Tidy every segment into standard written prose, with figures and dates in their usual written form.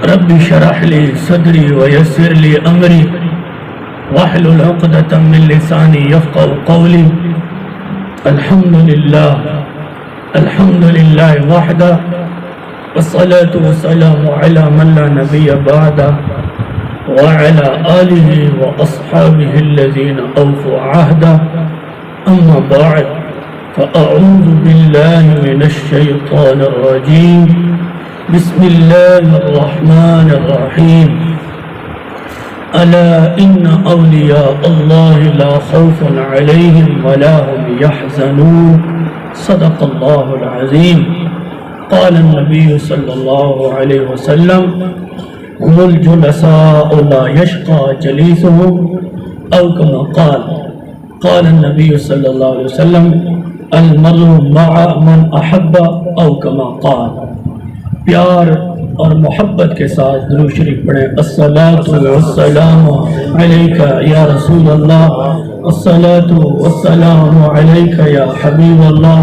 رب اشرح لي صدري ويسر لي امري واحلل عقدة من لساني يفقهوا قولي. الحمد لله وحده والصلاة والسلام على من لا نبي بعده وعلى آله وأصحابه الذين أوفوا عهده. أما بعد فأعوذ بالله من الشيطان الرجيم. بسم الله الرحمن الرحيم. ألا إن أولياء الله لا خوف عليهم ولا هم يحزنون. صدق الله العظيم. قال النبي صلى الله عليه وسلم هم الجلساء لا يشقى جليسهم أو كما قال النبي صلى الله عليه وسلم المرء مع من أحب أو كما قال. پیار اور محبت کے ساتھ درود شریف پڑھیں. الصلاۃ والسلام علیک یا رسول اللہ، الصلاۃ والسلام علیک یا حبیب اللہ،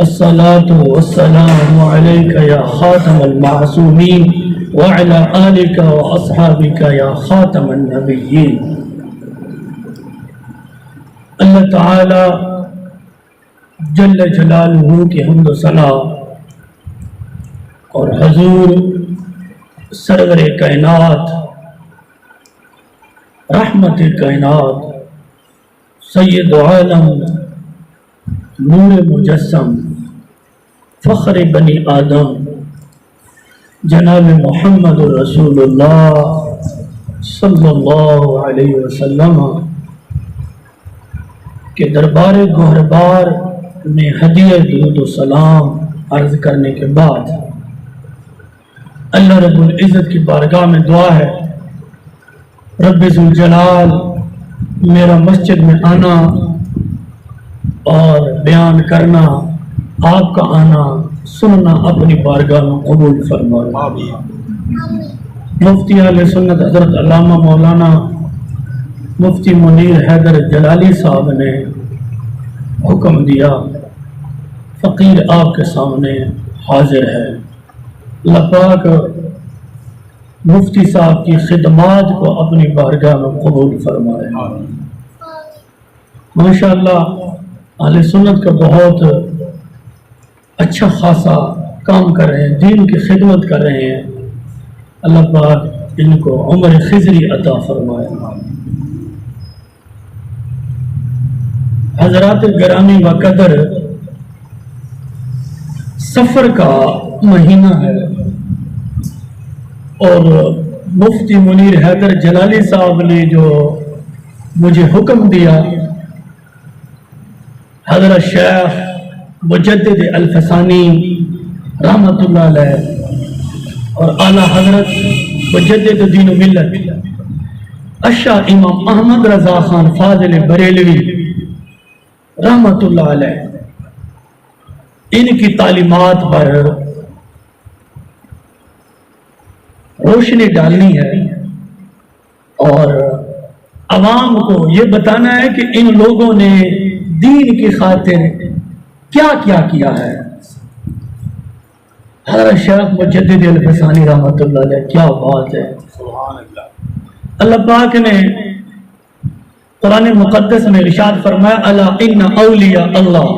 الصلاۃ والسلام علیک یا خاتم المعصومین وعلی آلک واصحابک یا خاتم النبیین. اللہ تعالی جل جلالہ کی حمد و ثنا اور حضور سرور کائنات رحمت کائنات سید عالم نور مجسم فخر بنی آدم جناب محمد رسول اللہ صلی اللہ علیہ وسلم کے دربار گہربار میں ہدیہ درود و سلام عرض کرنے کے بعد اللہ رب العزت کی بارگاہ میں دعا ہے، رب ذوالجلال میرا مسجد میں آنا اور بیان کرنا، آپ کا آنا سننا اپنی بارگاہ میں قبول فرمائے. مفتی اہل سنت حضرت علامہ مولانا مفتی منیر حیدر جلالی صاحب نے حکم دیا، فقیر آپ کے سامنے حاضر ہے. اللہ پاک مفتی صاحب کی خدمات کو اپنی بارگاہ میں قبول فرمائے. ماشاءاللہ اہل سنت کا بہت اچھا خاصا کام کر رہے ہیں، دین کی خدمت کر رہے ہیں. اللہ پاک ان کو عمر خضری عطا فرمائے. حضرات گرامی و قدر، سفر کا مہینہ ہے اور مفتی منیر حیدر جلالی صاحب نے جو مجھے حکم دیا، حضرت شیخ مجدد الفسانی رحمۃ اللہ علیہ اور اعلیٰ حضرت مجدد دین و ملت اشاہ امام احمد رضا خان فاضل بریلوی رحمۃ اللہ علیہ، ان کی تعلیمات پر روشنی ڈالنی ہے اور عوام کو یہ بتانا ہے کہ ان لوگوں نے دین کی خاطر کیا کیا کیا ہے. حضرت شیخ مجدد الفسانی رحمۃ اللہ علیہ، کیا بات ہے. اللہ پاک نے قرآن مقدس میں ارشاد فرمایا، الا ان اولیاء اللہ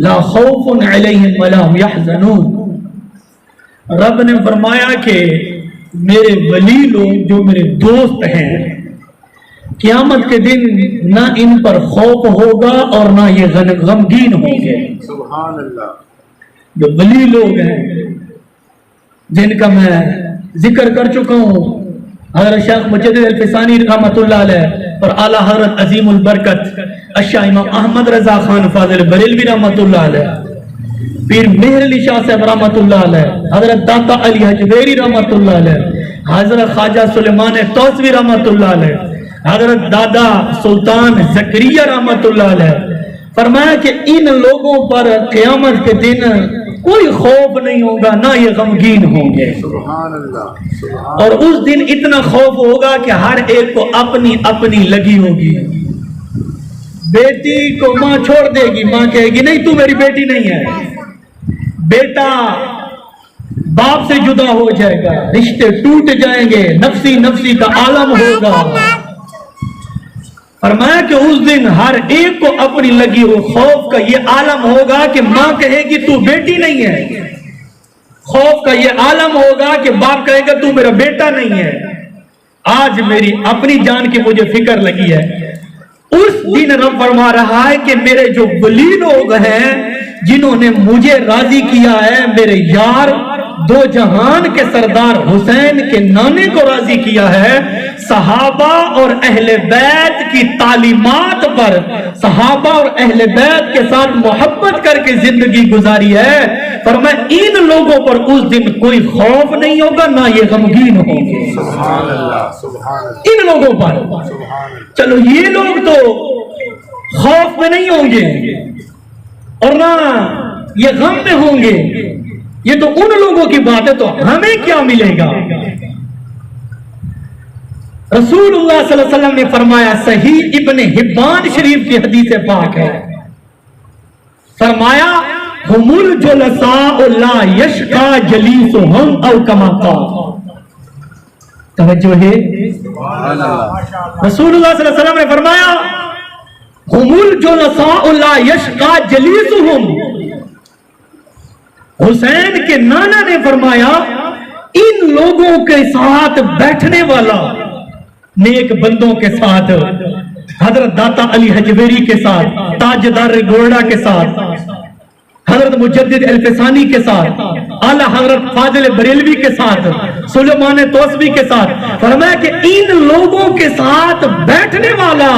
لا خوف علیہم ولا هم یحزنون. رب نے فرمایا کہ میرے ولی لوگ جو میرے دوست ہیں، قیامت کے دن نہ ان پر خوف ہوگا اور نہ یہ غمگین ہوں گے. سبحان اللہ. جو ولی لوگ ہیں جن کا میں ذکر کر چکا ہوں، حضرت شیخ مجدد الفسانی رحمۃ اللہ علیہ اور اعلیٰ حضرت عظیم البرکت اشاہ امام احمد رضا خان فاضل بریلوی رحمۃ اللہ علیہ، پیر مہر علی شاہ صاحب رحمۃ اللہ علیہ، حضرت داتا علی حجویری رحمۃ اللہ علیہ، حضرت خواجہ سلیمان توسوی رحمۃ اللہ علیہ، حضرت دادا سلطان زکریہ رحمۃ اللہ علیہ. فرمایا کہ ان لوگوں پر قیامت کے دن کوئی خوف نہیں ہوگا، نہ یہ غمگین ہوں گے. سبحان اللہ. اور اس دن اتنا خوف ہوگا کہ ہر ایک کو اپنی اپنی لگی ہوگی. بیٹی کو ماں چھوڑ دے گی، ماں کہے گی نہیں تو میری بیٹی نہیں ہے. بیٹا باپ سے جدا ہو جائے گا، رشتے ٹوٹ جائیں گے، نفسی نفسی کا عالم ہوگا۔ فرمایا کہ اس دن ہر ایک کو اپنی لگی ہو خوف کا یہ عالم ہوگا کہ ماں کہے گی تو بیٹی نہیں ہے، خوف کا یہ عالم ہوگا کہ باپ کہے گا تو میرا بیٹا نہیں ہے۔ آج میری اپنی جان کی مجھے فکر لگی ہے، اس دن رب فرما رہا ہے کہ میرے جو ولی لوگ ہیں جنہوں نے مجھے راضی کیا ہے، میرے یار دو جہان کے سردار حسین کے نانے کو راضی کیا ہے، صحابہ اور اہل بیت کی تعلیمات پر صحابہ اور اہل بیت کے ساتھ محبت کر کے زندگی گزاری ہے، فرمایا ان لوگوں پر اس دن کوئی خوف نہیں ہوگا نہ یہ غمگین ہوں گے۔ سبحان اللہ، سبحان اللہ، ان لوگوں پر سبحان اللہ۔ چلو یہ لوگ تو خوف میں نہیں ہوں گے اور نہ یہ غم میں ہوں گے، یہ تو ان لوگوں کی بات ہے، تو ہمیں کیا ملے گا؟ رسول اللہ صلی اللہ علیہ وسلم نے فرمایا، صحیح ابن حبان شریف کی حدیث پاک ہے، فرمایا ہم الجلساء لا یشقا جلیسہم او کما قال۔ توجہ ہے، رسول اللہ صلی اللہ علیہ وسلم نے فرمایا ہم الجلساء لا یشقا جلیسہم، حسین کے نانا نے فرمایا ان لوگوں کے ساتھ بیٹھنے والا، نیک بندوں کے ساتھ، حضرت داتا علی حجویری کے ساتھ، تاجدار گولڈا کے ساتھ، حضرت مجدد الفسانی کے ساتھ، اعلی حضرت فاضل بریلوی کے ساتھ، سلیمان توسوی کے ساتھ، فرمایا کہ ان لوگوں کے ساتھ بیٹھنے والا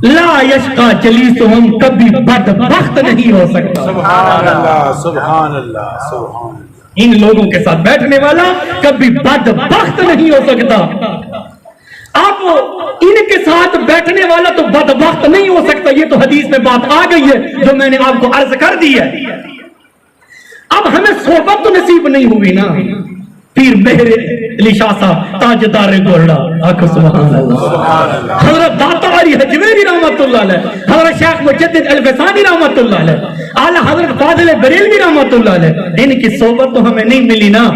لا یشقا جلیسہم، کبھی بدبخت نہیں ہو سکتا۔ سبحان اللہ، سبحان اللہ، سبحان اللہ۔ ان لوگوں کے ساتھ بیٹھنے والا کبھی بدبخت نہیں ہو سکتا۔ اب ان کے ساتھ بیٹھنے والا تو بدبخت نہیں ہو سکتا، یہ تو حدیث میں بات آ گئی ہے جو میں نے آپ کو عرض کر دی ہے۔ اب ہمیں صحبت تو نصیب نہیں ہوئی نا، پیر مہر علی شاہ صاحب، تاجدار گولڈا، آقا سبحان اللہ، حضرت داتا علی حجویری رحمت اللہ علیہ، حضرت شیخ مجدد الفسانی رحمت اللہ علیہ، اعلی حضرت فاضل بریلوی رحمت اللہ علیہ، ان کی صحبت تو ہمیں نہیں ملی نا۔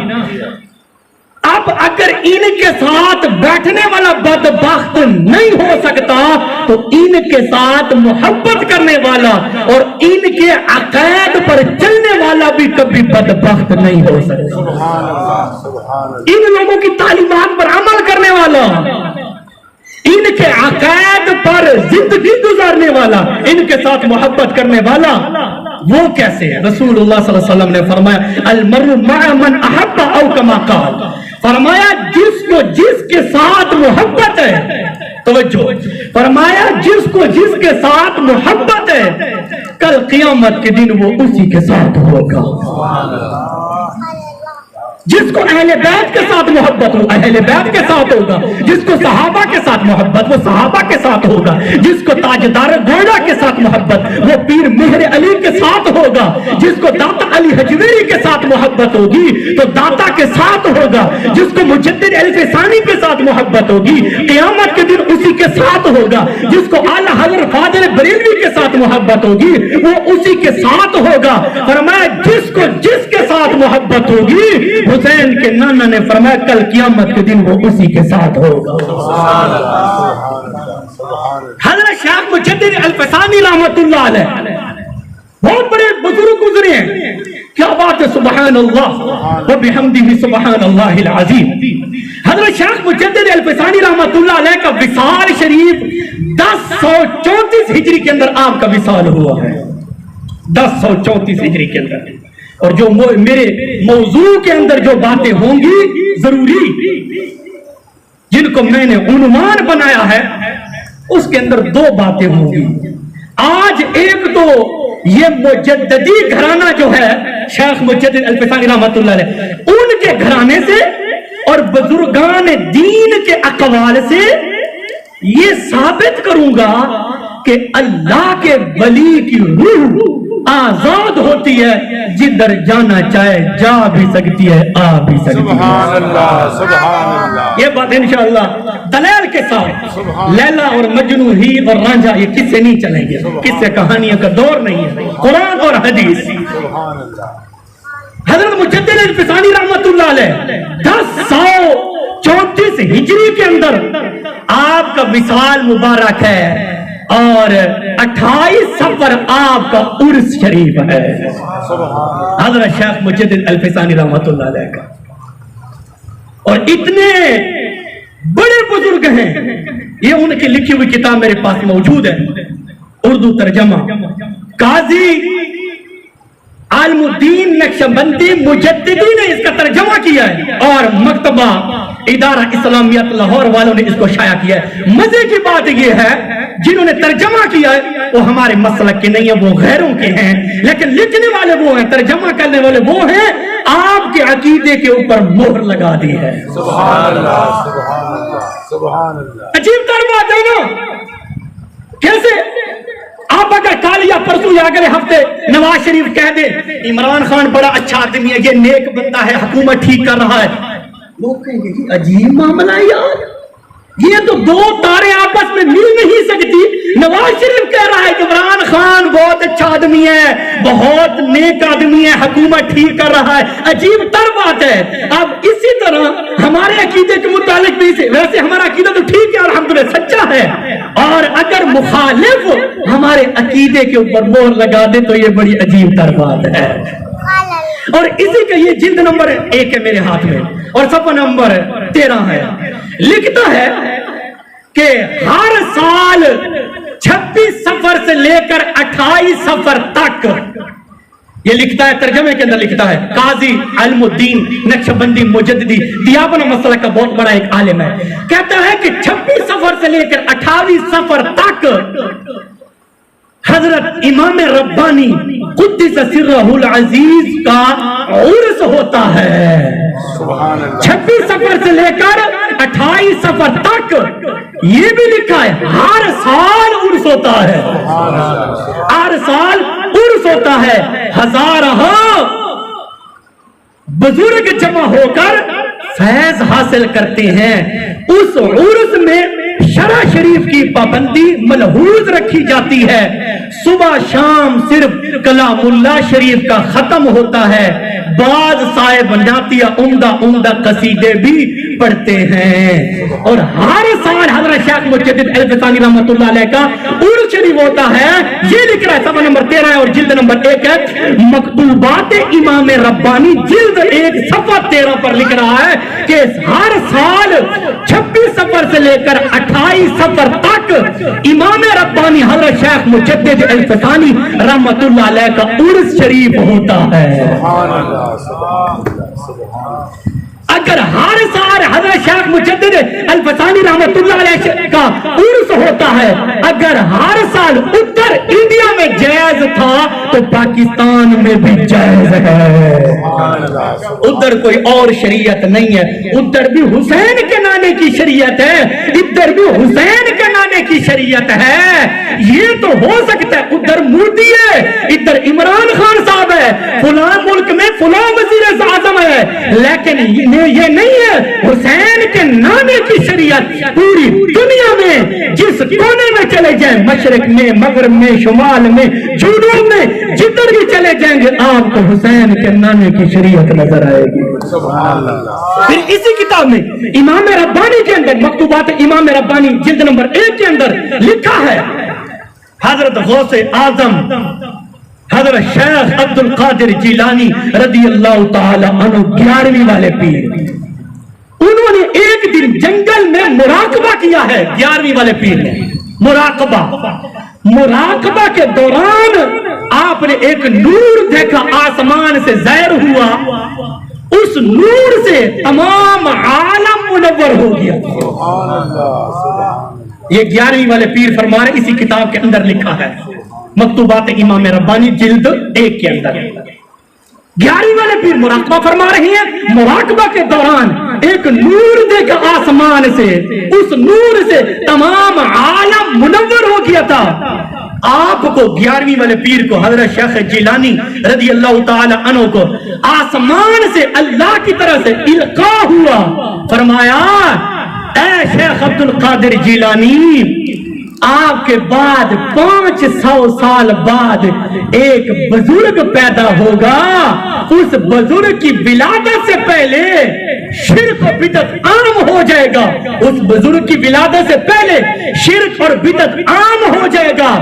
اب اگر ان کے ساتھ بیٹھنے والا بدبخت نہیں ہو سکتا تو ان کے ساتھ محبت کرنے والا اور ان کے عقائد پر چلنے والا بھی کبھی بدبخت نہیں ہو سکتا۔ سبحان اللہ، سبحان اللہ۔ ان لوگوں کی تعلیمات پر عمل کرنے والا، ان کے عقائد پر زندگی گزارنے والا، ان کے ساتھ محبت کرنے والا، وہ کیسے ہے؟ رسول اللہ صلی اللہ علیہ وسلم نے فرمایا المرء مع من احب او کما قال، فرمایا جس کو جس کے ساتھ محبت ہے، توجہ، فرمایا جس کو جس کے ساتھ محبت ہے کل قیامت کے دن وہ اسی کے ساتھ ہوگا۔ جس کو اہل بیت کے ساتھ محبت ہو اہل بیت کے ساتھ ہوگا، جس کو صحابہ کے ساتھ محبت وہ صحابہ کے ساتھ ہوگا، جس کو تاجدار گولڈا کے ساتھ محبت وہ پیر مہر علی کے ساتھ ہوگا، جس کو داتا علی حجویری کے ساتھ محبت ہوگی تو داتا کے ساتھ ہوگا، جس کو مجدد الفسانی کے ساتھ محبت ہوگی قیامت کے دن اسی کے ساتھ ہوگا، جس کو اعلی حضرت فاضل بریلوی کے ساتھ محبت ہوگی وہ اسی کے ساتھ ہوگا۔ فرمایا جس کو جس کے ساتھ محبت ہوگی، حسین کے نانا نے فرمایا کل قیامت کے دن وہ اسی کے ساتھ ہوگا۔ حضرت شیخ مجدد الفسانی رحمت اللہ علیہ بہت بڑے بزرگ گزرے ہیں، کیا بات ہے، سبحان اللہ وبحمدہ سبحان اللہ العظیم۔ حضرت شیخ مجدد الفسانی رحمت اللہ علیہ کا وصال شریف 1034 ہجری کے اندر آپ کا وصال ہوا ہے، 1034 ہجری کے اندر۔ اور جو میرے موضوع کے اندر جو باتیں ہوں گی ضروری، جن کو میں نے عنوان بنایا ہے، اس کے اندر دو باتیں ہوں گی۔ آج ایک تو یہ مجددی گھرانہ جو ہے شیخ مجدد الفسانی رحمت اللہ علیہ، ان کے گھرانے سے اور بزرگان دین کے اقوال سے یہ ثابت کروں گا کہ اللہ کے ولی کی روح آزاد ہوتی ہے، جدھر جانا چاہے جا بھی سکتی ہے، آ بھی سکتی ہے۔ سبحان اللہ، سبحان اللہ۔ یہ بات انشاءاللہ دلیل کے ساتھ، لیلا اور مجنو ہی اور رانجھا یہ قصے نہیں چلیں گے، قصے کہانیوں کا دور نہیں ہے، قرآن اور حدیث۔ سبحان اللہ۔ حضرت مجدد الفسانی رحمت اللہ علیہ 1034 ہجری کے اندر آپ کا وصال مبارک ہے اور 28 صفر آپ کا عرس شریف ہے حضرت شیخ مجدد الفسانی رحمت اللہ علیہ کا. اور اتنے بڑے بزرگ ہیں, یہ ان کی لکھی ہوئی کتاب میرے پاس موجود ہے, اردو ترجمہ. قاضی عالم الدین نقشبندی مجددی نے اس کا ترجمہ کیا ہے اور مکتبہ ادارہ اسلامیت لاہور والوں نے اس کو شائع کیا ہے. مزے کی بات یہ ہے جنہوں نے ترجمہ کیا ہے وہ ہمارے مسلک کے نہیں ہیں, وہ غیروں کے ہیں, لیکن لکھنے والے وہ ہیں, ترجمہ کرنے والے وہ ہیں, آپ کے عقیدے کے اوپر مہر لگا دی ہے. سبحان اللہ سبحان اللہ سبحان اللہ. عجیب تر بات ہے نا. کیسے آپ اگر کل یا پرسوں یا اگلے ہفتے نواز شریف کہہ دے عمران خان بڑا اچھا آدمی ہے, یہ نیک بندہ ہے, حکومت ٹھیک کر رہا ہے, لوگ کہیں گے کہ عجیب معاملہ ہے یار, یہ تو دو تارے آپس میں مل نہیں سکتی. نواز شریف کہہ رہا ہے کہ عمران خان بہت اچھا آدمی ہے, بہت نیک آدمی ہے, حکومت ٹھیک کر رہا ہے. عجیب تر بات ہے. اب اسی طرح ہمارے عقیدے کے متعلق بھی ویسے ہمارا عقیدہ تو ٹھیک ہے الحمدللہ سچا ہے, اور اگر مخالف ہمارے عقیدے کے اوپر مہر لگا دے تو یہ بڑی عجیب تر بات ہے. اور اسی کا یہ جلد نمبر 1 ہے میرے ہاتھ میں اور صفحہ نمبر 13 ہے. لکھتا ہے کہ ہر سال 26 صفر سے لے کر 28 صفر تک, یہ لکھتا ہے ترجمے کے اندر لکھتا ہے, قاضی علم الدین نقشبندی مجددی دیابنا مسلک کا بہت بڑا ایک عالم ہے, کہتا ہے کہ 26 صفر سے لے کر 28 صفر تک حضرت امام ربانی قدس سرہ العزیز کا عرس ہوتا ہے. 26 صفر سے لے کر 28 صفر تک یہ بھی لکھا ہے ہر سال عرس ہوتا ہے, ہر سال عرس ہوتا ہے. ہزارہ بزرگ جمع ہو کر فیض حاصل کرتے ہیں. اس عرس میں شرع شریف کی پابندی ملحوظ رکھی جاتی ہے. صبح شام صرف کلام اللہ شریف کا ختم ہوتا ہے. بعض صاحب نعتیہ عمدہ قصیدے بھی پڑھتے ہیں. اور ہر سال حضرت شیخ مجدد الفسانی رحمت اللہ علیہ کا عرس شریف ہوتا ہے. یہ لکھ رہا ہے صفحہ نمبر 13 ہے اور جلد نمبر 1 ہے. مکتوبات امام ربانی جلد 1 صفحہ 13 پر لکھ رہا ہے کہ ہر سال 26 صفر سے لے کر 28 صفر تک امام ربانی حضرت شیخ مجدد الفسانی رحمت اللہ علیہ کا عرس شریف ہوتا ہے. اگر ہر سال حضرت شیخ مجدد الفسانی رحمت اللہ علیہ کا عرس ہوتا ہے, اگر ہر سال ادھر انڈیا میں جائز تھا تو پاکستان میں بھی جائز ہے. ادھر کوئی اور شریعت نہیں ہے, ادھر بھی حسین کے نانے کی شریعت ہے, ادھر بھی حسین کے نانے کی شریعت ہے. یہ تو ہو سکتا ہے ادھر مودی ہے, ادھر عمران خان صاحب ہے, فلاں ملک میں فلاں وزیر اعظم ہے, لیکن یہ نہیں ہے حسین کے نانے کی شریعت. پوری دنیا میں جس کونے میں چلے جائیں, مشرق میں, مغرب میں, شمال میں, جنوب میں, جدھر بھی چلے جائیں گے آپ کو حسین کے نانے کی شریعت نظر آئے گی. پھر اسی کتاب میں امام ربانی کے اندر مکتوبات امام ربانی جلد نمبر 1 کے اندر لکھا ہے حضرت غوث اعظم حضرت شیخ عبد القادر جیلانی رضی اللہ تعالی عنہ 11ویں والے پیر, انہوں نے ایک دن جنگل میں مراقبہ کیا ہے. 11ویں والے پیر نے مراقبہ کے دوران آپ نے ایک نور دیکھا, آسمان سے ظاہر ہوا, اس نور سے تمام عالم منور ہو گیا. یہ 11ویں والے پیر فرما رہے, اسی کتاب کے اندر لکھا ہے مکتوبات امام ربانی جلد 1 کے اندر. 11ویں والے پیر مراقبہ فرما رہی ہیں, مراقبہ کے دوران ایک نور دیکھا آسمان سے, اس نور سے تمام عالم منور ہو گیا تھا. آپ کو 11ویں والے پیر کو حضرت شیخ جیلانی رضی اللہ تعالی عنہ کو آسمان سے اللہ کی طرف سے القاء ہوا. فرمایا اے شیخ عبد القادر جیلانی, آپ کے بعد 500 سال بعد ایک بزرگ پیدا ہوگا، اس بزرگ کی ولادت سے پہلے شرک و بدعت عام ہو جائے گا، اس بزرگ کی ولادت سے پہلے شرک اور بدعت عام ہو جائے گا۔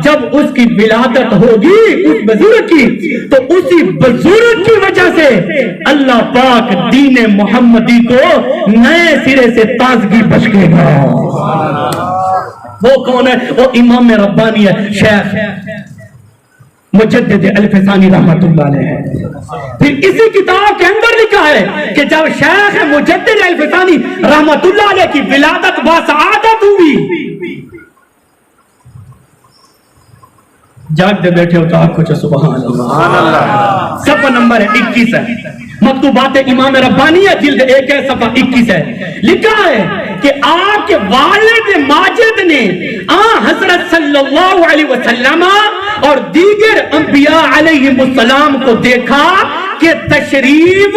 جب اس کی ولادت ہوگی اس بزرگ کی، تو اسی بزرگ کی وجہ سے اللہ پاک دین محمدی کو نئے سرے سے تازگی بخشے گا۔ وہ کون ہے؟ وہ امام ربانی ہے، شیخ مجدد الفسانی رحمت اللہ علیہ۔ پھر اسی کتاب کے اندر لکھا ہے کہ جب شیخ مجدد الفسانی رحمت اللہ علیہ کی ولادت باسعادت ہوئی، جاگتے بیٹھے ہو تو آپ کچھ سبحان اللہ۔ صفحہ نمبر 21 ہے، مکتوبات امام ربانی ہے، جلد 1 ہے، صفحہ 21 ہے۔ لکھا ہے کہ آپ کے والد ماجد نے حضرت صلی اللہ علیہ وسلم اور دیگر انبیاء علیہ السلام کو دیکھا کہ تشریف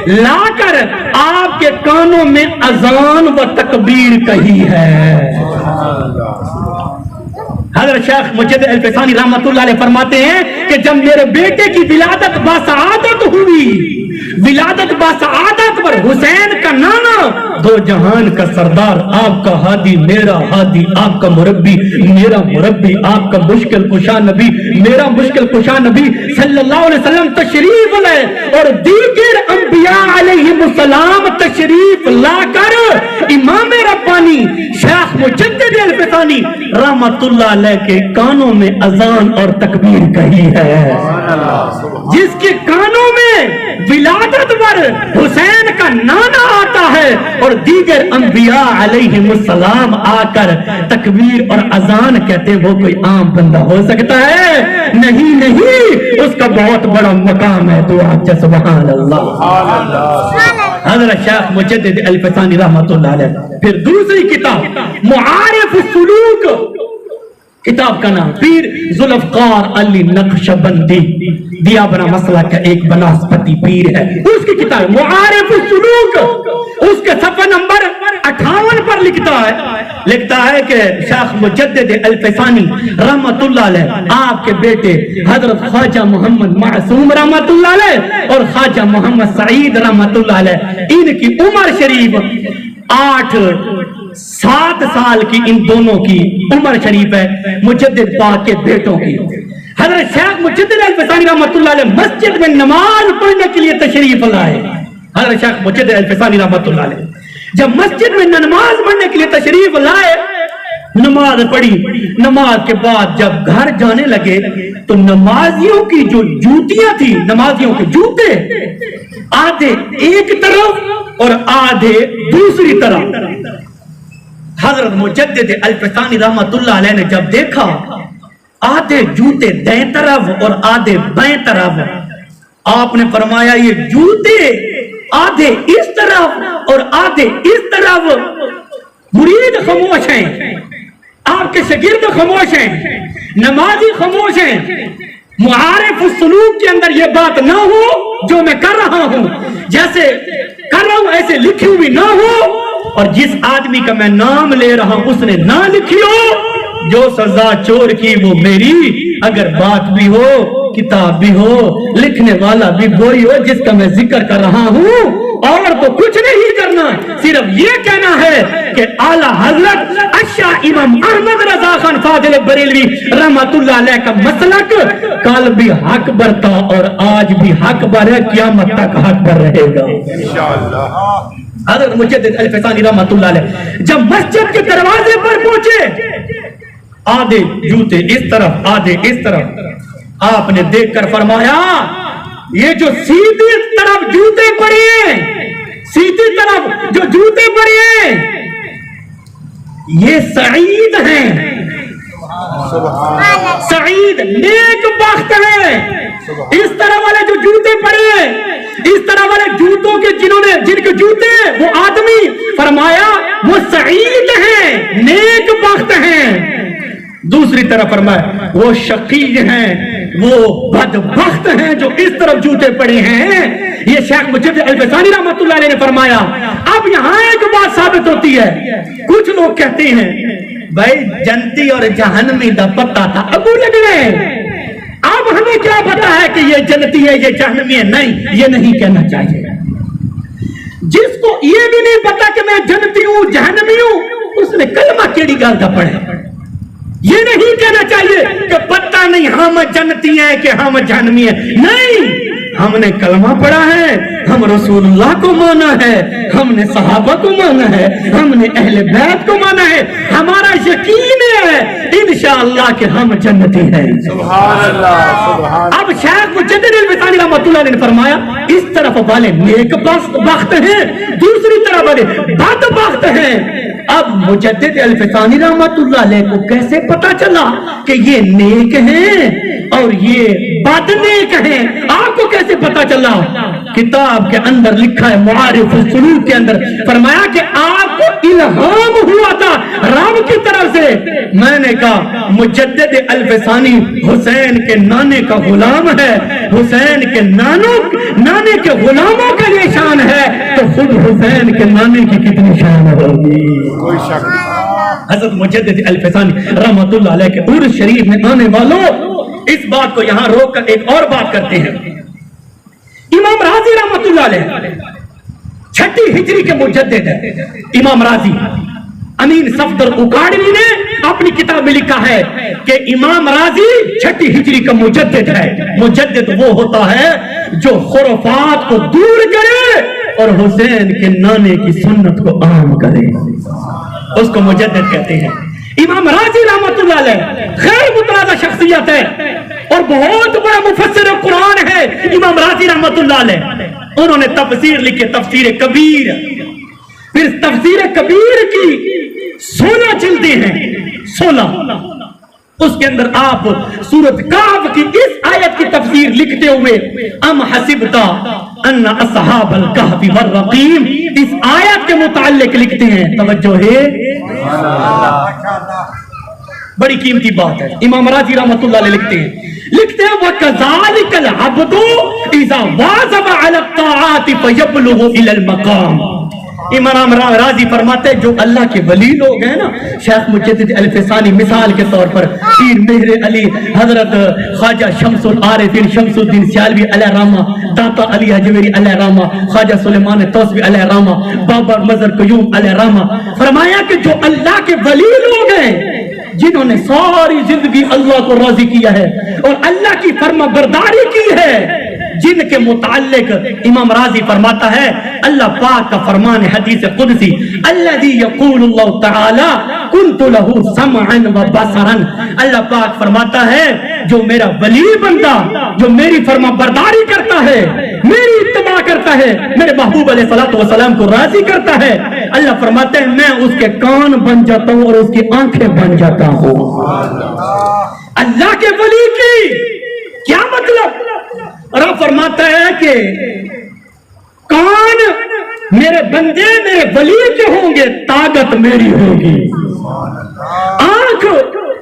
لا کر آپ کے کانوں میں اذان و تکبیر کہی ہے۔ حضرت شیخ مجدد الفسانی رحمت اللہ علیہ فرماتے ہیں کہ جب میرے بیٹے کی ولادت باسعادت ہوئی، ولادت باسعادت پر حسین کا نانا، دو جہان کا سردار، آپ کا ہادی میرا ہادی، آپ کا مربی میرا مربی، آپ کا مشکل کشا نبی میرا مشکل کشا نبی صلی اللہ علیہ وسلم تشریف لائے، اور دیگر انبیاء علیہ السلام تشریف لا کر امام ربانی شیخ مجدد الفسانی رحمت اللہ علیہ کے کانوں میں اذان اور تکبیر کہی ہے۔ جس کے کانوں میں ولادت پر حسین کا نانا آتا ہے اور دیگر انبیاء علیہ السلام آ کر تکبیر اور اذان کہتے ہیں، وہ کوئی عام بندہ ہو سکتا ہے؟ نہیں نہیں، اس کا بہت بڑا مقام ہے۔ تو آج سبحان اللہ۔ حضرت شیخ مجدد الفسانی رحمت اللہ علیہ۔ پھر دوسری کتاب معارف السلوک، کتاب کا نام پیر ذوالفقار علی نقشبندی، دیا بنا مسئلہ کا ایک بناسپتی پیر ہے، اس کی کتاب معارف السلوک، اس کے صفحہ نمبر 58 پر لکھتا ہے کہ شیخ مجدد الفسانی رحمت اللہ علیہ آپ کے بیٹے حضرت خواجہ محمد معصوم رحمت اللہ علیہ اور خواجہ محمد سعید رحمت اللہ علیہ، ان کی عمر شریف 7 سال کی ان دونوں کی عمر شریف ہے، مجدد پاک کے بیٹوں کی۔ حضرت شیخ مجدد الفسانی رحمت اللہ علیہ مسجد میں نماز پڑھنے کے لیے تشریف لائے۔ حضرت شیخ مجدد الفسانی رحمت اللہ علیہ جب مسجد میں نماز پڑھنے کے لیے تشریف لائے، نماز پڑھی، نماز کے بعد جب گھر جانے لگے تو نمازیوں کی جو جوتیاں تھی، نمازیوں کے جوتے آدھے ایک طرف اور آدھے دوسری طرف۔ حضرت مجدد الفسانی رحمت اللہ علیہ نے جب دیکھا آدھے جوتے دائیں طرف اور آدھے بائیں طرف، آپ نے فرمایا یہ جوتے آدھے اس طرف اور آدھے اس طرف، مرید خاموش ہیں، آپ کے شاگرد خاموش ہیں، نمازی خاموش ہیں۔ معارف السلوک کے اندر یہ بات نہ ہو جو میں کر رہا ہوں، جیسے کر رہا ہوں ایسے لکھی ہوئی نہ ہو، اور جس آدمی کا میں نام لے رہا ہوں اس نے نہ لکھی ہو، جو سزا چور کی وہ میری، اگر بات بھی ہو کتاب بھی ہو لکھنے والا بھی وہی ہو جس کا میں ذکر کر رہا ہوں، اور تو کچھ نہیں کرنا، صرف یہ کہنا ہے کہ اعلیٰ حضرت اشاہ امام احمد رضا خان فاضل بریلوی رحمت اللہ علیہ کا مسلک کل بھی حق برتا اور آج بھی حق بر ہے، قیامت تک حق بر رہے گا انشاءاللہ۔ حضرت مجدد الفسانی رحمت اللہ علیہ جب مسجد کے دروازے پر پہنچے، آدھے جوتے اس طرف آدھے اس طرف، آپ نے دیکھ کر فرمایا یہ جو سیدھی طرف جوتے پڑے ہیں، سیدھی طرف جو جوتے پڑے ہیں یہ سعید ہیں، سعید نیک بخت ہیں۔ اس طرح والے جو جوتے پڑے ہیں، اس طرح والے جوتوں کے جن کے جوتے ہیں وہ آدمی، فرمایا وہ سعید ہیں، نیک بخت ہیں۔ دوسری طرف فرمایا وہ شقی ہیں، وہ بدبخت ہیں جو اس طرف جوتے پڑے ہیں۔ یہ شیخ مجدد الفسانی رحمت اللہ علیہ نے فرمایا۔ اب یہاں ایک بات ثابت ہوتی ہے، کچھ لوگ کہتے ہیں بھائی جنتی اور جہنمی دا پتہ تھا ابو لگنے، اب ہمیں کیا پتا ہے کہ یہ جنتی ہے یہ جہنمی ہے؟ نہیں، یہ نہیں کہنا چاہیے۔ جس کو یہ بھی نہیں پتا کہ میں جنتی ہوں جہنمی ہوں، اس نے کلمہ کیڑی گال کا پڑھے۔ یہ نہیں کہنا چاہیے کہ پتہ نہیں ہم جنتی ہیں کہ ہم جہنمی ہیں، نہیں، ہم نے کلمہ پڑھا ہے، ہم رسول اللہ کو مانا ہے، ہم نے صحابہ کو مانا ہے، ہم نے اہل بیت کو مانا ہے، ہمارا یقین ہے انشاءاللہ کہ ہم جنتی ہیں۔ سبحان اللہ سبحان اللہ۔ اب شیخ مجدد الفسانی رحمۃ اللہ علیہ نے فرمایا اس طرف والے نیک بخت ہیں، دوسری طرف والے بدبخت ہیں۔ اب مجدد الفسانی رحمۃ اللہ علیہ کو کیسے پتا چلا کہ یہ نیک ہیں اور یہ بد نیک ہیں؟ آپ کو کیسے پتا چلا؟ کتاب کے اندر لکھا ہے معارف السلوک کے اندر، فرمایا کہ آپ کو الہام ہوا تھا رب کی طرف سے۔ میں نے کہا مجدد الفسانی حسین کے نانے کا غلام ہے، حسین کے نانے کے غلاموں کا یہ شان ہے، تو خود حسین کے نانے کی کتنی شان ہوگی؟ کوئی شک نہیں۔ حضرت مجدد الفسانی رحمت اللہ علیہ کے عرس شریف میں آنے والوں، اس بات کو یہاں روک کر ایک اور بات کرتے ہیں۔ امام راضی رحمت اللہ علیہ 6 ہجری کے مجدد ہے۔ امام راضی امین صفدر اکاڑوی نے اپنی کتاب میں لکھا ہے کہ امام راضی 6 ہجری کا مجدد ہے۔ مجدد وہ ہوتا ہے جو خرافات کو دور کرے اور حسین کے نانے کی سنت کو عام کرے، اس کو مجدد کہتے ہیں۔ امام راضی رحمت اللہ علیہ غیر متنازع شخصیت ہے اور بہت بڑا مفسر قرآن ہے امام راضی رحمت اللہ علیہ۔ انہوں نے تفسیر لکھی، تفسیر کبیر، پھر تفسیر کبیر کی 16 جلدیں ہیں، 16۔ اس کے اندر آپ سورۃ کہف کی اس آیت کی تفسیر لکھتے ہوئے ام حسبتا ان اصحاب الکہف والرقیم، اس آیت کے متعلق لکھتے ہیں۔ توجہ ہے، بڑی قیمتی بات ہے۔ امام راضی رحمت اللہ علیہ لکھتے ہیں وَكَذَلِكَ الْعَبْدُ إِذَا وَاظَبَ عَلَى الطَّاعَاتِ فَيَبْلُغُ إِلَى الْمَقَامِ۔ امام راضی فرماتے ہیں جو اللہ کے ولی لوگ ہیں نا، شیخ مجدد الفسانی مثال کے طور پر، پیر مہر علی حضرت خواجہ شمس العارفین شمس الدین سیالوی علیہ رحمہ، داتا علی حجویری علیہ رحمہ، خواجہ سلیمان توسوی علیہ رحمہ، بابا مظہر قیوم علیہ رحمہ، فرمایا کہ جو اللہ کے ولی لوگ ہیں جنہوں نے ساری زندگی اللہ کو راضی کیا ہے اور اللہ کی فرما برداری کی ہے، جن کے متعلق امام راضی فرماتا ہے اللہ پاک کا فرمان حدیث قدسی الذی یقول اللہ تعالی کنت له سمعا وبصرا، اللہ پاک فرماتا ہے جو میرا ولی بندہ جو میری فرما برداری کرتا ہے، میری اتباع کرتا ہے، میرے محبوب علیہ الصلوۃ والسلام کو راضی کرتا ہے، اللہ فرماتے ہیں میں اس کے کان بن جاتا ہوں اور اس کی آنکھیں بن جاتا ہوں۔ اللہ کے ولی کی کیا مطلب؟ رب فرماتا ہے کہ کان میرے بندے میرے ولی کے ہوں گے، طاقت میری ہوگی، آنکھ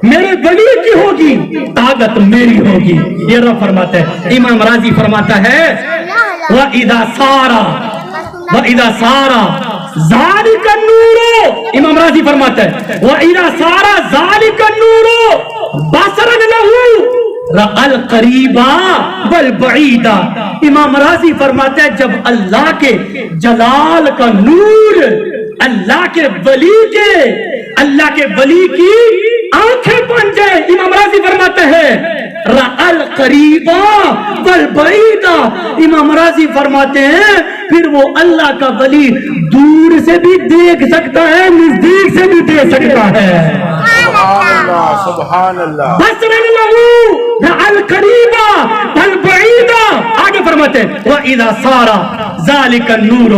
میرے ولی کی ہوگی، طاقت میری ہوگی، یہ رب فرماتا ہے۔ امام راضی فرماتا ہے وَإِذَا سَارَ ذَلِكَ النُّورُ، امام راضی فرماتا ہے وَإِذَا سَارَ ذَلِكَ النُّورُ بَصَرًا لَهُ رَأَى الْقَرِيبَ وَالْبَعِيدَ۔ امام راضی فرماتا ہے جب اللہ کے جلال کا نور اللہ کے ولی کی آنکھیں بن جائے، امام راضی فرماتا ہے رَأَى الْقَرِيبَ وَالْبَعِيدَ، امام راضی فرماتے ہیں پھر وہ اللہ کا ولی دور سے بھی دیکھ سکتا ہے، نزدیک سے بھی دیکھ سکتا ہے۔ سبحان اللہ سبحان اللہ۔ بصرًا لَهُ رَأَى الْقَرِيبَ وَالْبَعِيدَ، آگے فرماتے ہیں وَإِذَا صَارَ ذَلِكَ النُّورُ،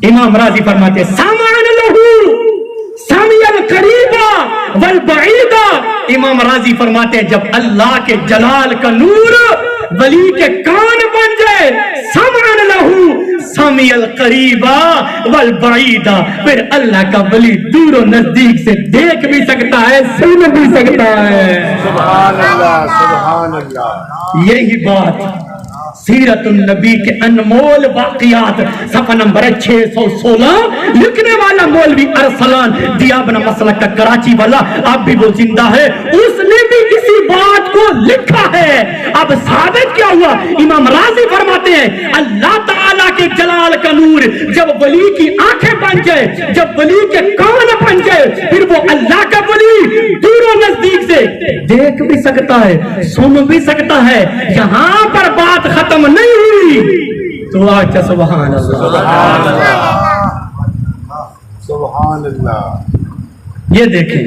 امام راضی فرماتے ہیں سَمْعًا لَهُ سَمِعَ الْقَرِيبَ وَالْبَعِيدَ، امام راضی فرماتے ہیں جب اللہ کے جلال کا نور ولی کے کان بن جائے، سَمْعًا لَهُ سَمِعَ الْقَرِيبَ وَالْبَعِيدَ، پھر اللہ کا ولی دور و نزدیک سے دیکھ بھی سکتا ہے، سن بھی سکتا ہے۔ سبحان اللہ سبحان اللہ۔ یہی بات سیرت النبی کے انمول واقعات صفحہ نمبر 616 لکھنے والا مولوی ارسلان دیابنا مسلک کا کراچی والا، اب بھی وہ زندہ ہے، اس نے بھی کسی بات کو لکھا ہے۔ اب ثابت کیا ہوا؟ امام راضی فرماتے ہیں اللہ تعالیٰ کے جلال کا نور جب ولی کی آنکھیں بن جائے، جب ولی کے کان بن جائے، پھر وہ اللہ کا ولی دور و نزدیک سے دیکھ بھی سکتا ہے، سن بھی سکتا ہے۔ یہاں پر بات ختم نہیں ہوئی تو آج سبحان اللہ، سبحان اللہ، سبحان اللہ۔ یہ دیکھیں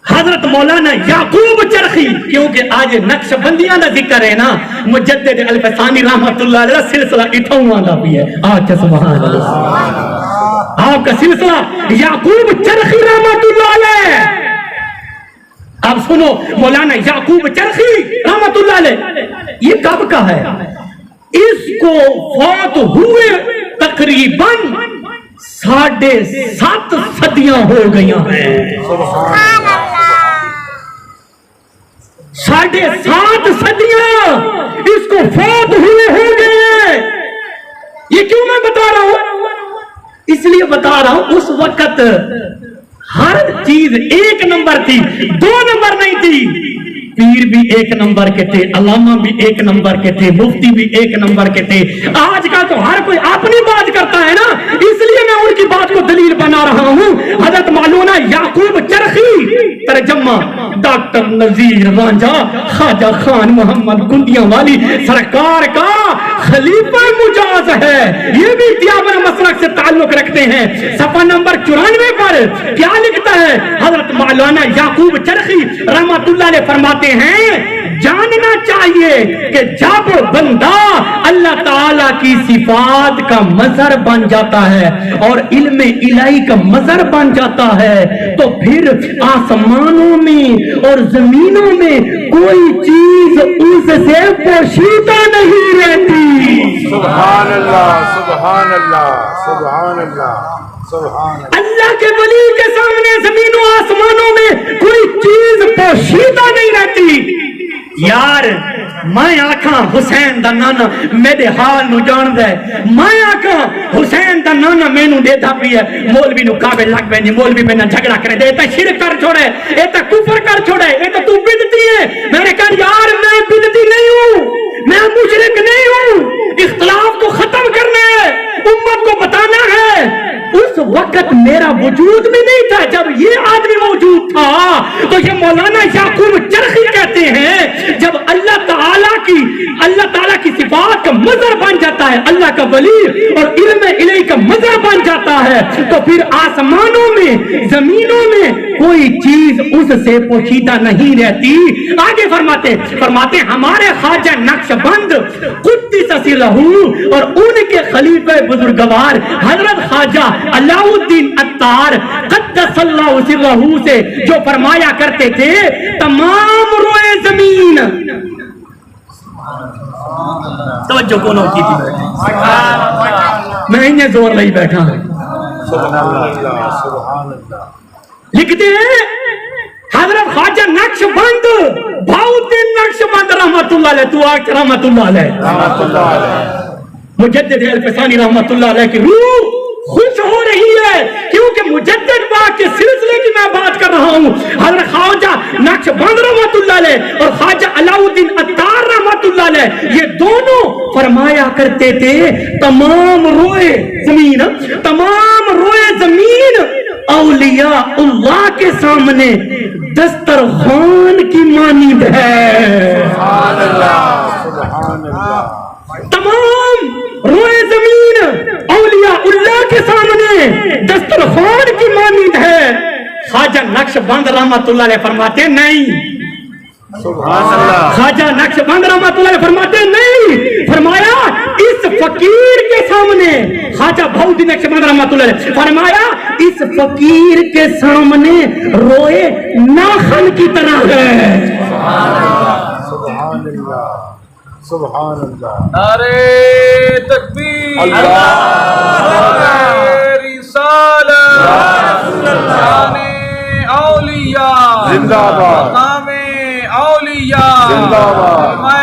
حضرت مولانا یعقوب چرخی، کیونکہ آج نقش بندیاں کا ذکر ہے نا، مجدد الفسانی رحمت اللہ علیہ سلسلہ اٹھاؤں کا بھی ہے، آج سبحان اللہ، آپ کا سلسلہ یعقوب چرخی رحمت اللہ علیہ۔ اب سنو مولانا یعقوب چرخی رحمت اللہ علیہ یہ کب کا ہے؟ اس کو فوت ہوئے تقریباً 7.5 صدیاں ہو گئی ہیں، 7.5 صدیاں اس کو فوت ہوئے ہو گئے ہیں۔ یہ کیوں میں بتا رہا ہوں؟ اس لیے بتا رہا ہوں اس وقت ہر چیز ایک نمبر تھی، 2 نمبر نہیں تھی۔ پیر بھی ایک نمبر کے تھے، علامہ بھی ایک نمبر کے تھے، مفتی بھی ایک نمبر کے تھے۔ آج کا تو ہر کوئی اپنی بات کرتا ہے نا، اس لیے میں ان کی بات کو دلیل بنا رہا ہوں۔ حضرت مولانا یعقوب چرخی، ترجمہ ڈاکٹر نذیر رانجھا خواجہ خان محمد گنڈیاں والی سرکار کا خلیفہ مجاز ہے، یہ بھی دیابر مسلک سے تعلق رکھتے ہیں۔ صفحہ نمبر 94 پر کیا لکھتا ہے حضرت مولانا یعقوب چرخی رحمت اللہ علیہ؟ فرماتے ہیں جاننا چاہیے کہ جب بندہ اللہ تعالیٰ کی صفات کا مظہر بن جاتا ہے اور علم الہی کا مظہر بن جاتا ہے تو پھر آسمانوں میں اور زمینوں میں کوئی چیز اس سے پوشیدہ نہیں رہتی۔ سبحان اللہ، سبحان اللہ، سبحان اللہ، سبحان اللہ۔ اللہ کے ولی کے سامنے زمینوں آسمانوں میں کوئی چیز پوشیدہ نہیں رہتی۔ یار میں آکھاں حسین دا نانا میرے حال نو جان دے، میں آکھاں حسین دا نانا میں نو دیتا بھی ہے، مولوی نو کعبے لگ بینی، مولوی میں نہ جھگڑا کرے دے، ایتا شرک کر چھوڑے، ایتا کفر کر چھوڑے، ایتا تو بدتی ہے۔ میں نے کہا یار میں بدتی نہیں ہوں، میں مشرک نہیں ہوں، اختلاف کو ختم کرنا ہے، امت کو بتانا ہے۔ اس وقت میرا وجود بھی نہیں تھا جب یہ آدمی موجود تھا۔ تو یہ مولانا یعقوب چرخی کہتے ہیں جب اللہ تعالیٰ کی صفات کا مظہر بن جاتا ہے، اللہ کا ولی اور علم الہی کا مظہر بن جاتا ہے تو پھر آسمانوں میں زمینوں میں کوئی چیز اس سے پوشیدہ نہیں رہتی۔ آگے فرماتے ہمارے خواجہ نقش بند قدس سرہ اور ان کے خلیفہ بزرگوار حضرت خواجہ علاء الدین عطار قدس اللہ سرہ سے جو فرمایا کرتے تھے تمام روئے زمین، توجہ کونوں کی تھی، میں انہیں زور نہیں بیٹھا ہوں، سبحان اللہ، سبحان اللہ۔ لکھتے ہیں حضرت خواجہ نقش بند بہاؤالدین نقش بند رحمت اللہ علیہ، تو آج رحمت اللہ علیہ، رحمت اللہ علیہ، مجدد الفسانی رحمت اللہ علیہ کی روح خوش ہو رہی ہے کیونکہ مجدد باغ کے سلسلے کی میں بات کر رہا ہوں۔ حضرت خواجہ نقش بند رحمت اللہ علیہ اور خواجہ علاء الدین عطار رحمت اللہ علیہ یہ دونوں فرمایا کرتے تھے تمام روئے زمین اولیاء اللہ کے سامنے دسترخوان کی مانند ہے۔ سبحان اللہ، سبحان اللہ۔ تمام روئے زمین اولیاء اللہ کے سامنے دسترخوان کی مانند ہے۔ خواجہ نقش بند رحمت اللہ علیہ فرماتے نہیں، سبحان اللہ، خواجہ نقش بند رحمت اللہ علیہ فرماتے نہیں، فرمایا اس فقیر کے سامنے، خواجہ بہاؤالدین نقش بند رحمت اللہ علیہ فرمایا اس فقیر کے سامنے روئے ناخن کی طرح ہے۔ سبحان اللہ، سبحان اللہ، سبحان اللہ۔ نعرے تکبیر، اللہ، رسالت، شان اولیاء زندہ باد، مقام اولیاء، زندہ باد، علماء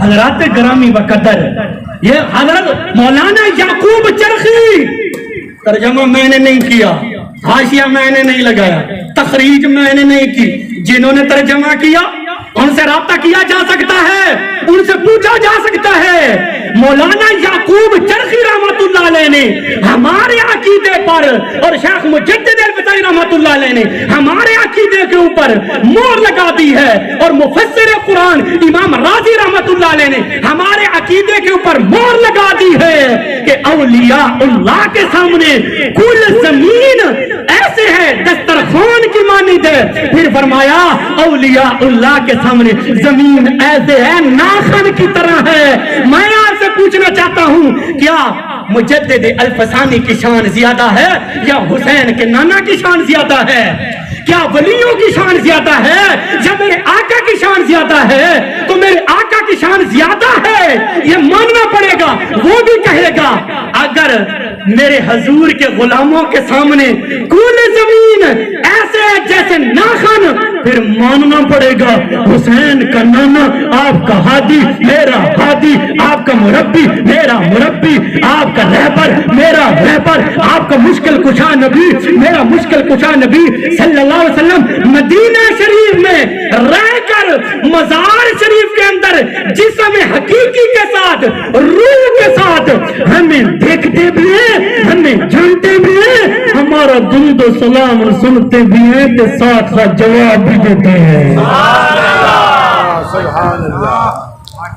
حضرات گرامی و قدر، یہ حضرت مولانا یعقوب چرخی، ترجمہ میں نے نہیں کیا، حاشیہ میں نے نہیں لگایا، تخریج میں نے نہیں کی، جنہوں نے ترجمہ کیا ان سے رابطہ کیا جا سکتا ہے، ان سے پوچھا جا سکتا ہے۔ مولانا یعقوب چرخی رحمت اللہ علیہ نے ہمارے عقیدے پر، اور شیخ مجدد الفتاحی رحمت اللہ علیہ نے ہمارے عقیدے کے اوپر مور لگا دی ہے، اور مفسر قرآن امام رازی رحمت اللہ علیہ نے ہمارے عقیدے کے اوپر مور لگا دی ہے کہ اولیاء اللہ کے سامنے کل زمین ایسے ہے دسترخوان کی مانند ہے، پھر فرمایا اولیاء اللہ کے سامنے زمین ایسے ہے ناخن کی طرح ہے۔ میں آپ سے پوچھنا چاہتا ہوں، کیا مجدد الفسانی کی شان زیادہ ہے یا حسین کے نانا کی شان زیادہ ہے؟ کیا ولیوں کی شان زیادہ ہے یا میرے آقا کی شان زیادہ ہے؟ تو میرے آقا کی شان زیادہ ہے، یہ ماننا پڑے گا۔ وہ بھی کہے گا اگر میرے حضور کے غلاموں کے سامنے کل زمین ایسے ہے جیسے ناخن، پھر ماننا پڑے گا حسین کا نانا آپ کا ہادی میرا ہادی، آپ کا مربی میرا مربی، آپ کا رہبر میرا رہبر، آپ کا مشکل کشا نبی میرا مشکل کشا نبی صلی اللہ علیہ وسلم مدینہ شریف میں رہ کر مزار شریف کے اندر جسم حقیقی کے ساتھ روح کے ساتھ ہمیں دیکھتے بھی ہیں، ہمیں جانتے بھی ہیں، ہمارا درود و سلام سنتے بھی ہیں، تو ساتھ ساتھ جواب بھی دیتے ہیں۔ سبحان اللہ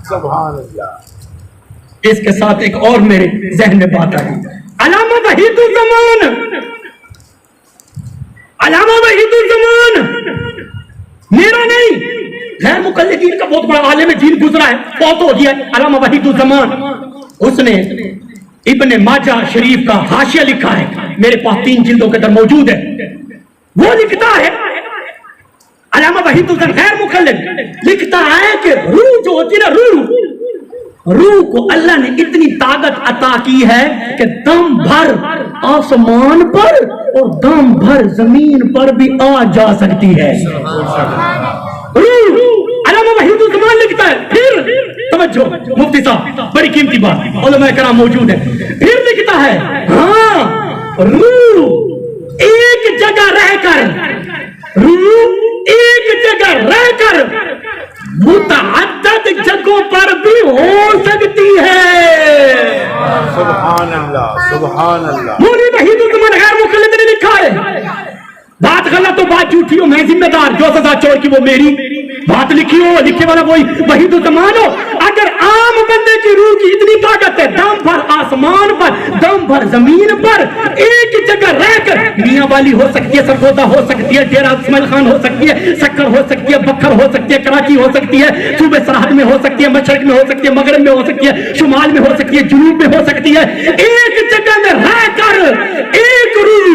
سبحان اللہ۔ اس کے ساتھ ایک اور میرے ذہن میں بات آئی، علامہ وحید الزمان، علامہ وحید الزمان میرا نہیں، غیر مقلدین کا بہت بڑا عالم دین گزرا ہے، فوت ہو گیا ہے، علامہ وحید الزمان، اس نے ابن ماجہ شریف کا حاشیہ لکھا ہے، میرے پاس 3 جلدوں کے اندر موجود ہے۔ وہ لکھتا ہے، علامہ وحید الزمان غیر مقلد لکھتا ہے کہ روح جو ہوتی ہے نا، روح کو اللہ نے اتنی طاقت عطا کی ہے کہ دم بھر آسمان پر اور دم بھر زمین پر بھی آ جا سکتی ہے۔ روح علامہ وحید الزمان لکھتا ہے، پھر توجہ مفتی صاحب بڑی قیمتی بات، علماء کرام موجود ہیں، پھر لکھتا ہے ہاں روح ایک جگہ رہ کر، روح ایک جگہ رہ کر متعدد جگہوں پر بھی ہو سکتی ہے۔ سبحان اللہ سبحان اللہ۔ مولوی وحید الزمان غیر مقلد نے لکھا ہے، بات غلط ہو بات جھوٹی ہو میں ذمہ دار، جو سزا چور کی وہ میری، بات لکھی ہو لکھے والا وہی وحید الزمان ہو۔ اگر عام بندے کی روح کی اتنی طاقت ہے، دم بھر آسمان پر دم بھر زمین پر ایک جگہ رہ کر، میاں والی ہو سکتی ہے، سرگودا ہو سکتی ہے، ڈیرہ اسماعیل خان ہو سکتی ہے، سکر ہو سکتی ہے، بکر ہو سکتی ہے، کراچی ہو سکتی ہے، صوبے سرحد میں ہو سکتی ہے، مشرق میں ہو سکتی ہے، مغرب میں ہو سکتی ہے، شمال میں ہو سکتی ہے، جنوب میں ہو سکتی ہے، ایک جگہ میں رہ کر ایک روح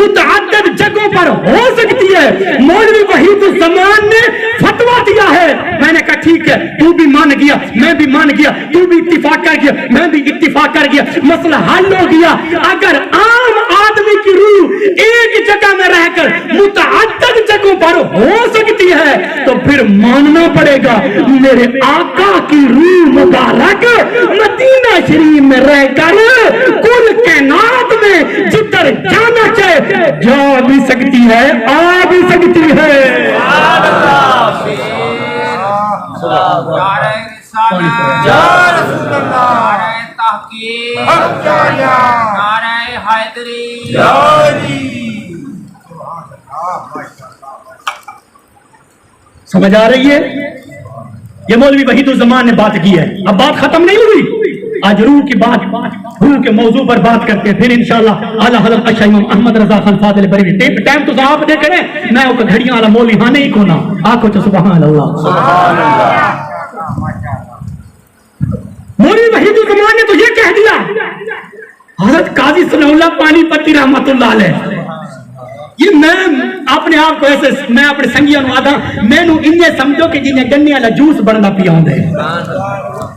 متعدد جگہوں پر ہو سکتی ہے۔ مولوی وحید الزمان نے فتویٰ دیا ہے، میں نے کہا ٹھیک ہے، تو بھی مان گیا میں بھی مان گیا، تو بھی اتفاق کر گیا میں بھی اتفاق کر گیا، مسئلہ حل ہو گیا۔ اگر عام آدمی کی روح ایک جگہ میں رہ کر متعدد جگہوں پر ہو سکتی ہے تو پھر ماننا پڑے گا میرے آقا کی روح مبارک مدینہ شریف میں رہ کر کل کائنات میں جدھر جانا چاہے جا بھی سکتی ہے، آ بھی سکتی ہے۔ سمجھ آ رہی ہے؟ یہ مولوی وحید الزمان نے بات کی ہے، اب بات ختم نہیں ہوئی، آج روح کی بات، روح کے موضوع پر بات کرتے ہیں، پھر انشاءاللہ اعلیٰ حضرت اشہ امام احمد رضا خان فاضل بریلوی۔ ٹائم تو صاحب دیکھ رہے ہیں، میں وہ گھڑیاں والا مولوی ہاں نہیں کونا آنکھوں سے سبحان اللہ سبحان اللہ۔ مولوی وحید الزمان نے تو یہ کہہ دیا، حضرت قاضی ثناء اللہ پانی پتی رحمت اللہ علیہ، یہ میں اپنے آپ کو ایسے میں اپنے سنگیاں نو آدھا میں نو انہیں سمجھو کہ جنہیں گنے والا جوس بننا پیا ہوں دے،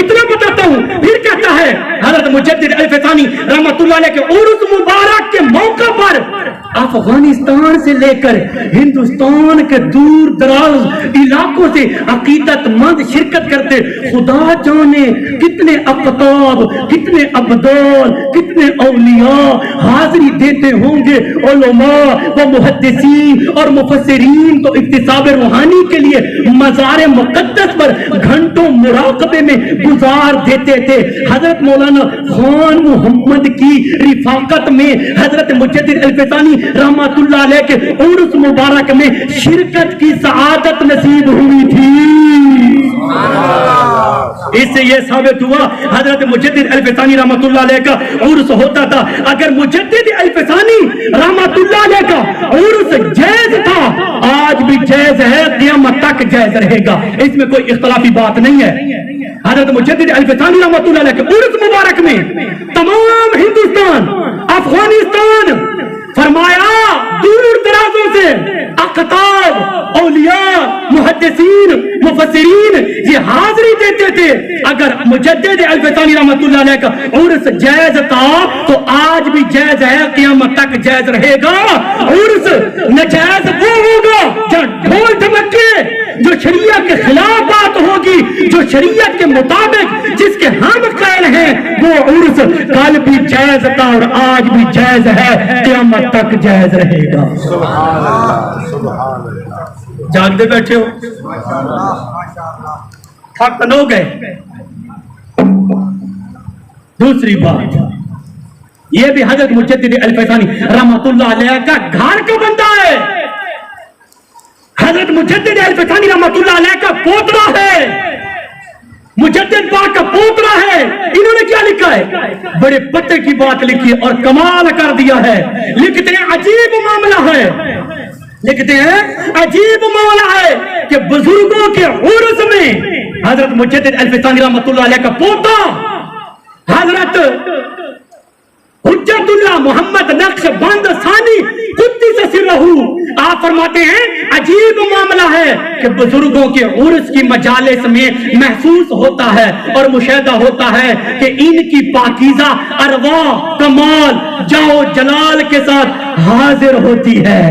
اتنا بتاتا ہوں. پھر کہتا ہے حضرت مجدد الفسانی رحمۃ اللہ علیہ کے عرس مبارک کے موقع پر افغانستان سے لے کر ہندوستان کے دور دراز علاقوں سے عقیدت مند شرکت کرتے. خدا جانے کتنے اقطاب، کتنے ابدال، کتنے اولیاء حاضری دیتے ہوں گے. علماء و محدثین اور مفسرین تو اکتساب روحانی کے لیے مزار مقدس پر گھنٹوں مراقبے میں گزار دیتے تھے. حضرت مولانا خان محمد کی رفاقت میں حضرت مجدد الفسانی رحمۃ اللہ علیہ کے عرس مبارک میں شرکت کی سعادت نصیب ہوئی تھی. اس سے یہ ثابت ہوا حضرت مجدد الفسانی رحمۃ اللہ علیہ کا عرس ہوتا تھا. اگر مجدد الفسانی رحمۃ اللہ علیہ کا عرس جائز تھا، آج بھی جائز ہے، قیامت تک جائز رہے گا، اس میں کوئی اختلافی بات نہیں ہے. حضرت مجدد الفسانی رحمۃ اللہ علیہ کے عرس مبارک میں تمام ہندوستان، افغانستان، فرمایا دور درازوں سے اقطاب، اولیاء، محدثین، مفسرین یہ حاضری دیتے تھے. اگر مجدد الفسانی رحمۃ اللہ علیہ کا عرس جائز تھا تو آج بھی جائز ہے، قیامت تک جائز رہے گا. عرس ناجائز وہ ہوگا جہاں ڈھول دھمکے، جو شریعت کے خلاف بات ہوگی، جو شریعت کے مطابق جس کے ہم قائل ہیں، وہ عرس کل بھی جائز تھا اور آج بھی جائز ہے، قیامت تک جائز رہے گا. سبحان اللہ، سبحان اللہ. جاگتے بیٹھے ہو، تھک نو گئے. دوسری بات، یہ بھی حضرت مجدد الفسانی رحمۃ اللہ علیہ کا گھر کا بندہ ہے. حضرت مجدد الفسانی رحمۃ اللہ علیہ کا پوترا ہے، مجدد پاک کا پوترا ہے. انہوں نے کیا لکھا ہے؟ بڑے پتے کی بات لکھی اور کمال کر دیا ہے. لکھتے ہیں عجیب معاملہ ہے، لکھتے ہیں عجیب معاملہ ہے کہ بزرگوں کے عرس میں حضرت مجدد الفسانی رحمۃ اللہ علیہ کا پوتا حضرت حجت اللہ محمد نقش بند ثانی قدس سرہ، آپ فرماتے ہیں عجیب معاملہ ہے کہ بزرگوں کے عرس کی مجالس میں محسوس ہوتا ہے اور مشاہدہ ہوتا ہے کہ ان کی پاکیزہ ارواح کمال جاؤ جلال کے ساتھ حاضر ہوتی ہے.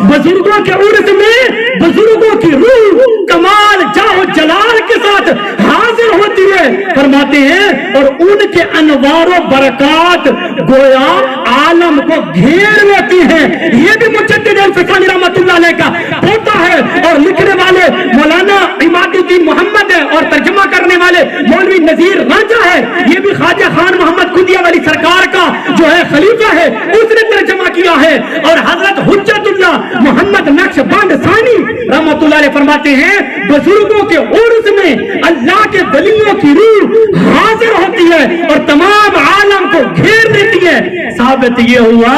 بزرگوں کے عرس میں بزرگوں کی روح کمال جاؤ جلال کے ساتھ حاضر ہوتی ہے. فرماتے ہیں اور ان کے انوار و برکات گویا عالم کو گھیر لیتی ہیں. یہ بھی مجدد الفسانی رحمۃ اللہ علیہ کا ہوتا ہے. اور لکھنے والے مولانا عماد الدین محمد ہے اور ترجمہ کرنے والے مولوی نذیر رانجھا ہے. یہ بھی خواجہ خان محمد قدیہ والی سرکار کا جو ہے خلیفہ ہے، اس نے ترجمہ کیا ہے. اور حضرت حجت اللہ محمد نقش بند ثانی رحمۃ اللہ علیہ فرماتے ہیں بزرگوں کے عرس میں اللہ کے ولیوں کی روح حاضر ہوتی ہے اور تمام عالم کو گھیر دیتی ہے. ثابت یہ ہوا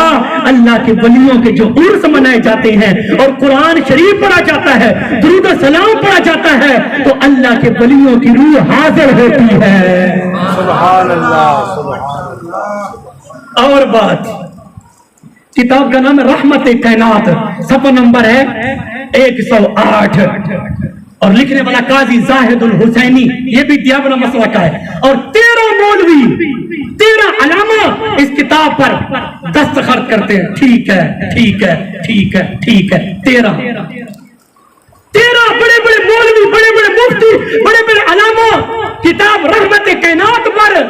اللہ کے ولیوں کے جو عرس منائے جاتے ہیں اور قرآن شریف پڑھا جاتا ہے، درود و سلام پڑھا جاتا ہے، تو اللہ کے ولیوں کی روح حاضر ہوتی ہے. سبحان اللہ، سبحان اللہ. اور بات، کتاب کا نام ہے رحمت کائنات، صفحہ نمبر ہے 108 اور لکھنے والا قاضی زاہد الحسینی، یہ بھی دیوبند مسلک کا ہے. اور 13 مولوی 13 علامہ اس کتاب پر دستخط کرتے ہیں. ٹھیک ہے ٹھیک ہے ٹھیک ہے ٹھیک ہے. 13 بڑے بڑے مولوی، بڑے بڑے مفتی، بڑے بڑے علامہ کتاب رحمت کائنات پر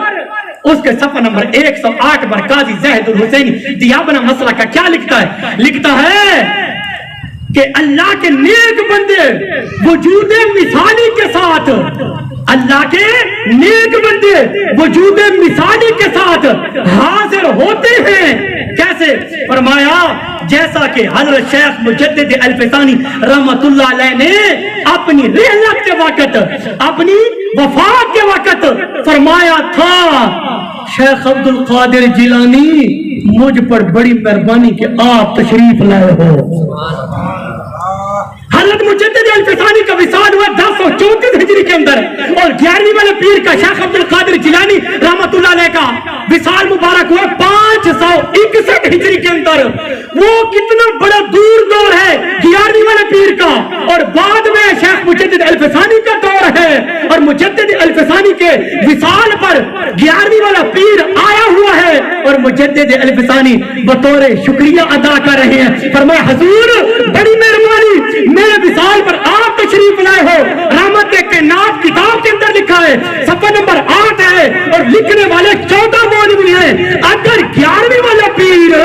اس کے صفحہ نمبر 108 پر قاضی زاہد الحسینی دیوبند مسلک کا کیا لکھتا ہے؟ لکھتا ہے کہ اللہ کے نیک بندے وجود مثالی کے ساتھ، اللہ کے نیک بندے وجود مثالی کے ساتھ حاضر ہوتے ہیں. کیسے؟ فرمایا جیسا کہ حضرت شیخ مجدد الفسانی رحمت اللہ علیہ نے اپنی رحلت کے وقت، اپنی وفات کے وقت فرمایا تھا شیخ عبد القادر جیلانی مجھ پر بڑی مہربانی کہ آپ تشریف لائے ہو. حضرت مجدد الفسانی کا وصال ہوا 1034 ہجری کے اندر اور 11ویں والے پیر کا شیخ عبد القادر جیلانی رحمت اللہ علیہ کا وصال مبارک ہوا 561 ہجری کے اندر. وہ کتنا بڑا دور ہے 11ویں والے پیر کا. اور بعد میں شیخ مجدد الفسانی کا دور ہے اور مجدد الفسانی کے وصال پر 11ویں والا پیر آیا ہوا ہے اور مجدد الفسانی بطور شکریہ ادا کر رہے ہیں. فرمایا حضور بڑی مہربانی، میرے وصال پر آپ تشریف لائے ہو. رحمت کائنات کتاب کے اندر لکھا ہے، صفحہ نمبر 8 ہے اور لکھنے والے 14 مولوی ہیں. اگر 11ویں والا پیر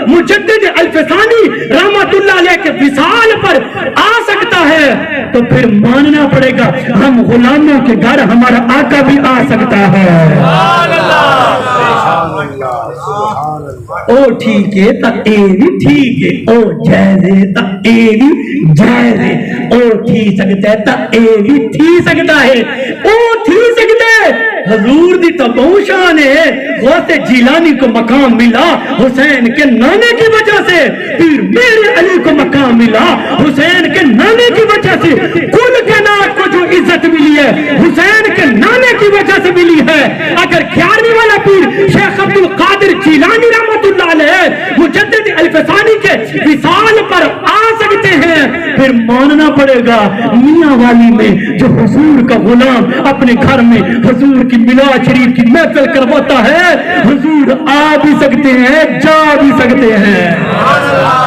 مجدد الفسانی رحمت اللہ علیہ کے وصال پر آ سکتا ہے تو پھر ماننا پڑے گا ہم غلاموں کے گھر ہمارا آقا بھی آ سکتا ہے. او ٹھیک ہے تا اے بھی ٹھیک ہے، او جائز ہے تا اے بھی جائز ہے، او تھی سکتا ہے تا اے بھی تھی سکتا ہے، او تھی سکتا ہے. حضور دی تو بہت شان ہے. غوث جیلانی کو مقام ملا حسین کے نانے کی وجہ سے، پھر میرے علی کو مقام ملا حسین کے نانے کی وجہ سے. کل کائنات کو جو عزت ملی ہے حسین کے نانے کی وجہ سے ملی ہے. اگر 11ویں والا پیر شیخ عبد القادر جیلانی رحمت اللہ علیہ مجدد الفسانی کے وصال پر آ سکتے ہیں پھر ماننا پڑے گا میاں والی میں جو حضور کا غلام اپنے گھر میں حضور کی میلاد شریف کی محفل کرواتا ہے، حضور آ بھی سکتے ہیں، جا بھی سکتے ہیں.